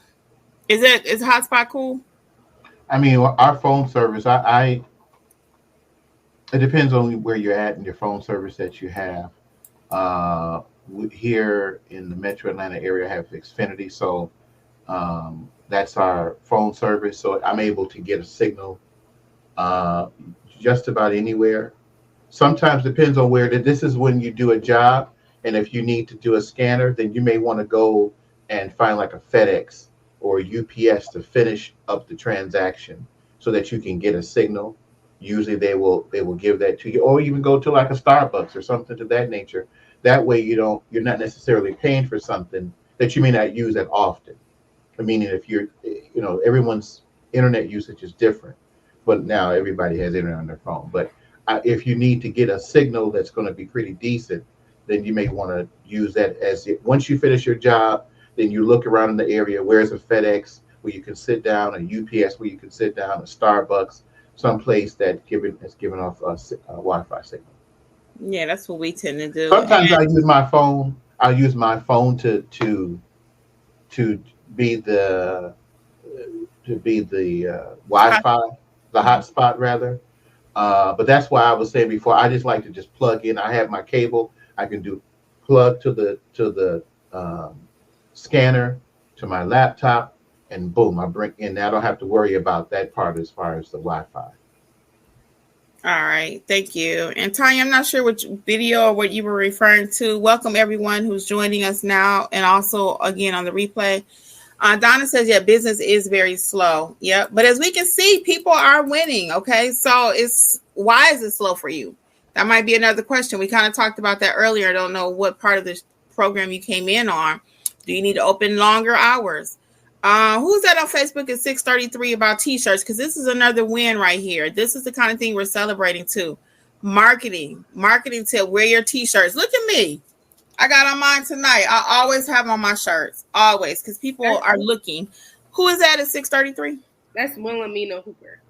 Is hotspot cool? I mean, our phone service, it depends on where you're at in your phone service that you have. Here in the Metro Atlanta area, I have Xfinity, so that's our phone service. So I'm able to get a signal just about anywhere. Sometimes depends on where. This is when you do a job, and if you need to do a scanner, then you may want to go and find like a FedEx or UPS to finish up the transaction so that you can get a signal. Usually they will give that to you, or even go to like a Starbucks or something to that nature. That way you're not necessarily paying for something that you may not use that often. Meaning if everyone's internet usage is different, but now everybody has internet on their phone. But if you need to get a signal that's going to be pretty decent, then you may want to use that once you finish your job. Then you look around in the area. Where's a FedEx where you can sit down, a UPS where you can sit down, a Starbucks, someplace that's giving off a Wi-Fi signal. Yeah, that's what we tend to do. Sometimes I use my phone. I use my phone to be the Wi-Fi, the hotspot rather. But that's why I was saying before. I just like to just plug in. I have my cable. I can do plug to the scanner to my laptop, and boom, I bring in. I don't have to worry about that part as far as the Wi-Fi. All right, thank you. And Tanya, I'm not sure which video or what you were referring to. Welcome everyone who's joining us now, and also again on the replay. Donna says, yeah, business is very slow. Yep, but as we can see, people are winning. Okay, so why is it slow for you? That might be another question. We kind of talked about that earlier. I don't know what part of this program you came in on. Do you need to open longer hours? Who's that on Facebook at 6:33 about t-shirts? Because this is another win right here. This is the kind of thing we're celebrating too. Marketing to wear your t-shirts. Look at me. I got on mine tonight. I always have on my shirts. Always. Because people are looking. Who is that at 6:33? That's Wilhelmina Hooper.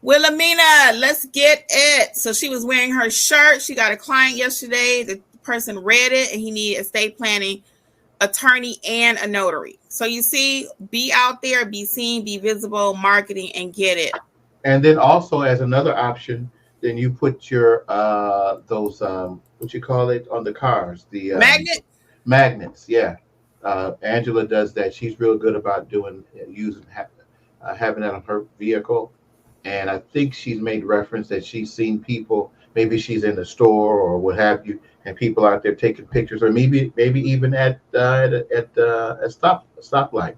Wilhelmina, let's get it. So she was wearing her shirt. She got a client yesterday. The person read it and he needed estate planning attorney and a notary. So you see, be out there, be seen, be visible, marketing, and get it. And then also as another option, then you put your those what you call it on the cars, the magnets. Yeah, Angela does that. She's real good about having that on her vehicle. And I think she's made reference that she's seen people. Maybe she's in the store or what have you, and people out there taking pictures, or maybe even at a stoplight.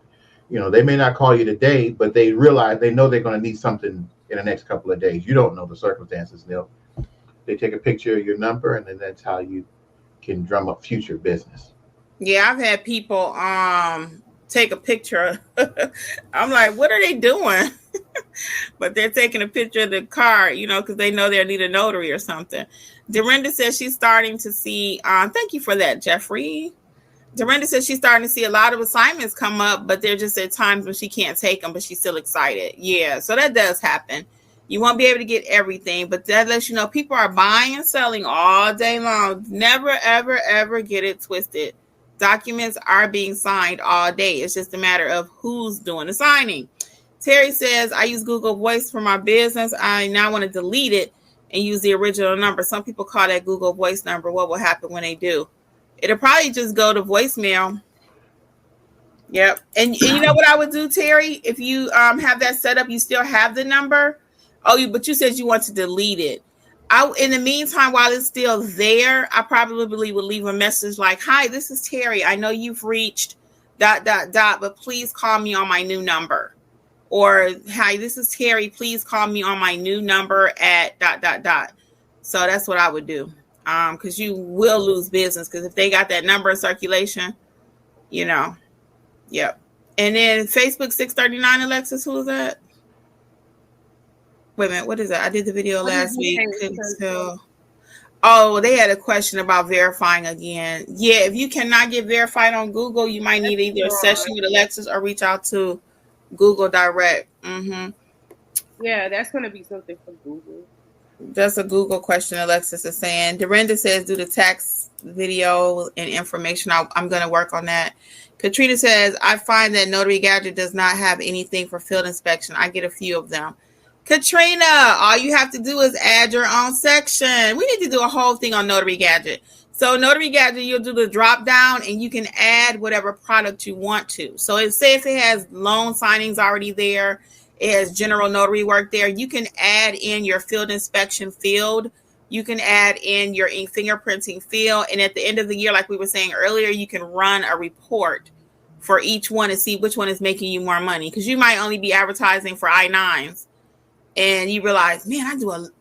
They may not call you today, but they know they're going to need something in the next couple of days. You don't know the circumstances, Neil. They take a picture of your number, and then that's how you can drum up future business. Yeah, I've had people take a picture. I'm like, what are they doing? But they're taking a picture of the car, because they know they'll need a notary or something. Dorinda says she's starting to see, thank you for that, Jeffrey. Dorinda says she's starting to see a lot of assignments come up, but they're just at times when she can't take them, but she's still excited. Yeah, so that does happen. You won't be able to get everything, but that lets you know people are buying and selling all day long. Never, ever, ever get it twisted. Documents are being signed all day. It's just a matter of who's doing the signing. Terry says, I use Google Voice for my business. I now want to delete it and use the original number. Some people call that Google Voice number. What will happen when they do? It'll probably just go to voicemail. Yep. And you know what I would do, Terry? If you have that set up, you still have the number. But you said you want to delete it. In the meantime, while it's still there, I probably would leave a message like, hi, this is Terry. I know you've reached ... but please call me on my new number. Or, hi, this is Terry. Please call me on my new number at ... So that's what I would do. Because you will lose business. Because if they got that number in circulation, Yep. And then Facebook 639, Alexis, who is that? Wait a minute, what is that? I did the video last week. Couldn't tell. Oh, they had a question about verifying again. Yeah, if you cannot get verified on Google, you might need either a session with Alexis or reach out to Google Direct. Mm-hmm. Yeah, that's going to be something for Google. That's a Google question, Alexis is saying. Dorinda says, do the tax video and information. I'm going to work on that. Katrina says, I find that Notary Gadget does not have anything for field inspection. I get a few of them. Katrina, all you have to do is add your own section. We need to do a whole thing on Notary Gadget. So Notary Gadget, you'll do the drop down and you can add whatever product you want to. So if it has loan signings already there, it has general notary work there, you can add in your field inspection field. You can add in your ink fingerprinting field. And at the end of the year, like we were saying earlier, you can run a report for each one and see which one is making you more money. Because you might only be advertising for I-9s. And you realize, man,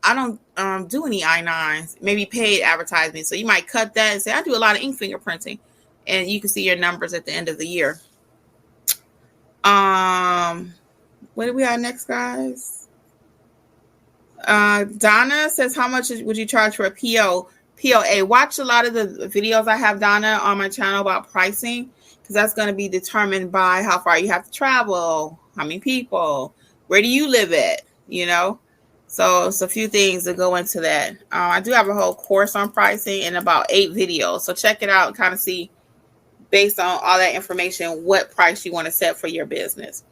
I don't do any I-9s, maybe paid advertising. So you might cut that and say, I do a lot of ink fingerprinting. And you can see your numbers at the end of the year. What do we have next, guys? Donna says, how much would you charge for a POA? Watch a lot of the videos I have, Donna, on my channel about pricing, because that's going to be determined by how far you have to travel, how many people, where do you live at? So it's a few things that go into that. I do have a whole course on pricing and about 8 videos. So check it out and kind of see, based on all that information, what price you want to set for your business.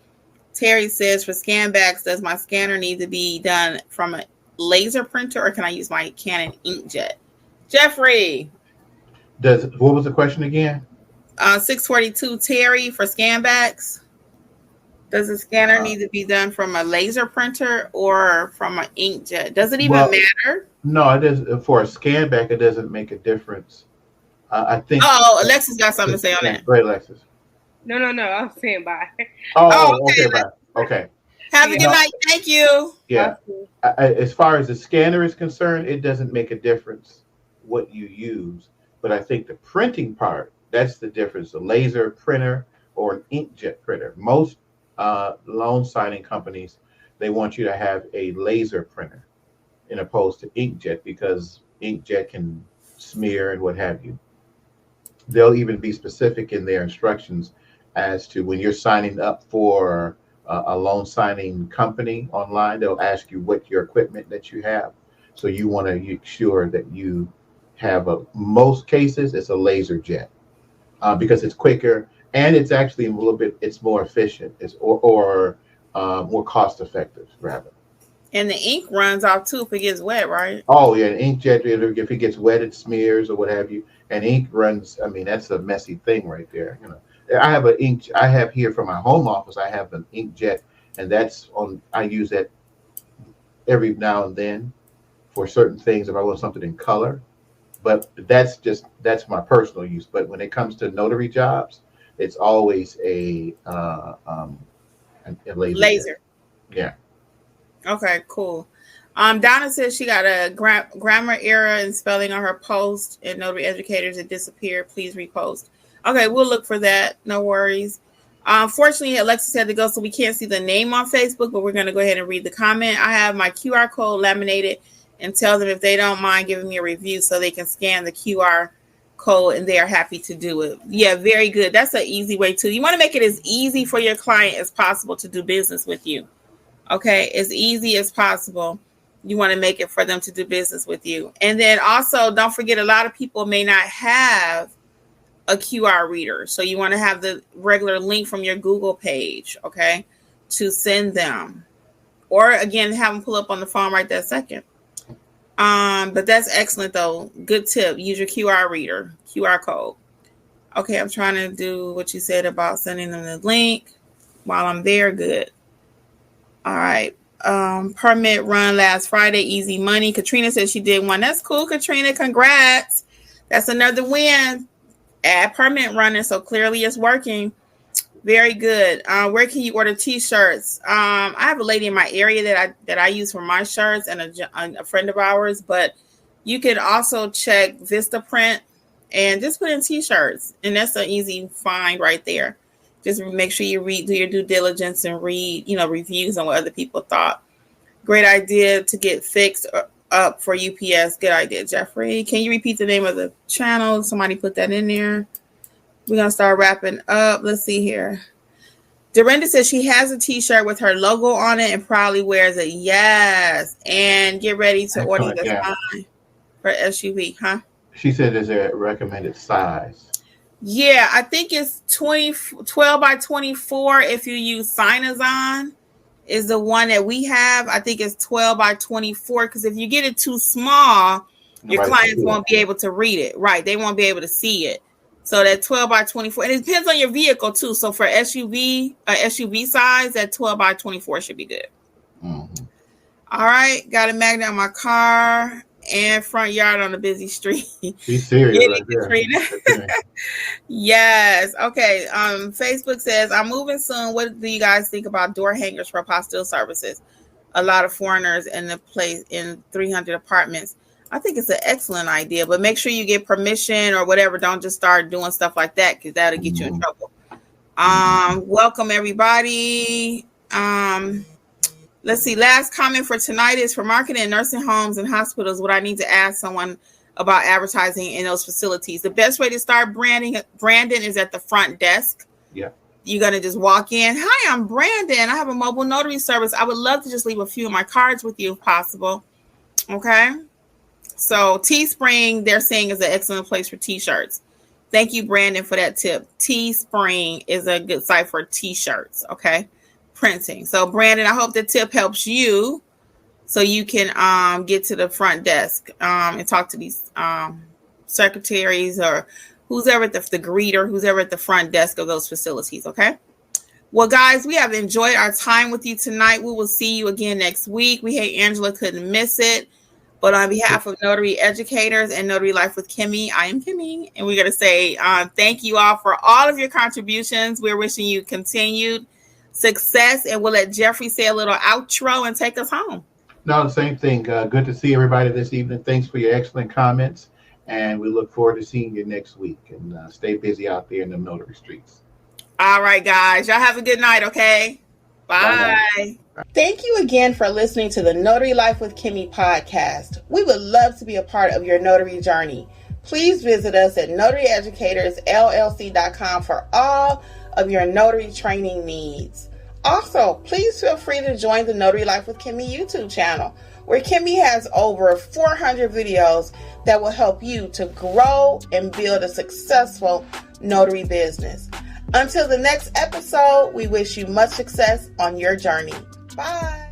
Terry says, for scan backs, does my scanner need to be done from a laser printer or can I use my Canon inkjet? Jeffrey. What was the question again? 642 Terry, for scan backs. Does the scanner need to be done from a laser printer or from an inkjet? Does it even matter? No, it does. For a scan back, it doesn't make a difference. I think. Oh, Alexis got something to say on that. Great, Alexis. No, I'm saying bye. Okay, bye. Okay. Have a good night. Thank you. Yeah. As far as the scanner is concerned, it doesn't make a difference what you use. But I think the printing part, that's the difference. A laser printer or an inkjet printer. Most loan signing companies, they want you to have a laser printer in opposed to inkjet because inkjet can smear and what have you. They'll even be specific in their instructions as to when you're signing up for a loan signing company online, they'll ask you what your equipment that you have. So you want to make sure that you have most cases, it's a laser jet because it's quicker. And it's actually it's more efficient, or more cost effective, rather. And the ink runs off too if it gets wet, right? Oh yeah, inkjet, if it gets wet, it smears or what have you. And ink runs. I mean, that's a messy thing right there. I have here from my home office. I have an inkjet, and I use that every now and then for certain things if I want something in color. But that's my personal use. But when it comes to notary jobs, it's always a laser. Yeah. Okay, cool. Donna says she got a grammar error in spelling on her post, and Notary Educators, it disappeared. Please repost. Okay, we'll look for that. No worries. Unfortunately, Alexis had to go, so we can't see the name on Facebook, but we're going to go ahead and read the comment. I have my QR code laminated and tell them if they don't mind giving me a review so they can scan the QR code and they are happy to do it. Yeah, very good. That's an easy way too. You want to make it as easy for your client as possible to do business with you. Okay, as easy as possible. You want to make it for them to do business with you. And then also, don't forget, a lot of people may not have a QR reader. So you want to have the regular link from your Google page, okay, to send them. Or again, have them pull up on the phone right that second. But that's excellent though. Good tip. Use your QR reader, QR code. Okay, I'm trying to do what you said about sending them the link while I'm there. Good. All right. Permit run last Friday. Easy money. Katrina said she did one. That's cool, Katrina. Congrats. That's another win. Add permit running. So clearly it's working. Very good. Where can you order t-shirts? I have a lady in my area that I use for my shirts and a friend of ours, but you can also check Vistaprint and just put in t-shirts. And that's an easy find right there. Just make sure you do your due diligence and read, reviews on what other people thought. Great idea to get fixed up for UPS. Good idea, Jeffrey. Can you repeat the name of the channel? Somebody put that in there. We're going to start wrapping up. Let's see here. Dorinda says she has a t-shirt with her logo on it and proudly wears it. Yes. And get ready to order the sign for SUV, huh? She said is there a recommended size? Yeah, I think it's 12 by 24 if you use Sign-A-Zon is the one that we have. I think it's 12 by 24 because if you get it too small, your clients won't be able to read it. Right, they won't be able to see it. So that 12 by 24, and it depends on your vehicle too. So for SUV size, that 12 by 24 should be good. Mm-hmm. All right, got a magnet on my car and front yard on a busy street. She's serious right there. Yes. Okay. Facebook says, I'm moving soon. What do you guys think about door hangers for apostille services? A lot of foreigners in the place in 300 apartments. I think it's an excellent idea, but make sure you get permission or whatever. Don't just start doing stuff like that because that'll get you in trouble. Welcome everybody. Let's see. Last comment for tonight is for marketing in nursing homes and hospitals. What I need to ask someone about advertising in those facilities. The best way to start branding is at the front desk. Yeah. You're going to just walk in. Hi, I'm Brandon. I have a mobile notary service. I would love to just leave a few of my cards with you if possible. Okay. So Teespring, they're saying is an excellent place for t-shirts. Thank you, Brandon, for that tip. Teespring is a good site for t-shirts. Okay. Printing. So Brandon, I hope the tip helps you so you can get to the front desk and talk to these secretaries or who's ever at the greeter, who's ever at the front desk of those facilities. Okay. Well, guys, we have enjoyed our time with you tonight. We will see you again next week. We hate Angela couldn't miss it. But on behalf of Notary Educators and Notary Life with Kimmi, I am Kimmi. And we're going to say thank you all for all of your contributions. We're wishing you continued success. And we'll let Jeffrey say a little outro and take us home. No, the same thing. Good to see everybody this evening. Thanks for your excellent comments. And we look forward to seeing you next week. And stay busy out there in the notary streets. All right, guys. Y'all have a good night, okay? Bye. Bye. Thank you again for listening to the Notary Life with Kimmi podcast. We would love to be a part of your notary journey. Please visit us at notaryeducatorsllc.com for all of your notary training needs. Also, please feel free to join the Notary Life with Kimmi YouTube channel, where Kimmi has over 400 videos that will help you to grow and build a successful notary business. Until the next episode, we wish you much success on your journey. Bye.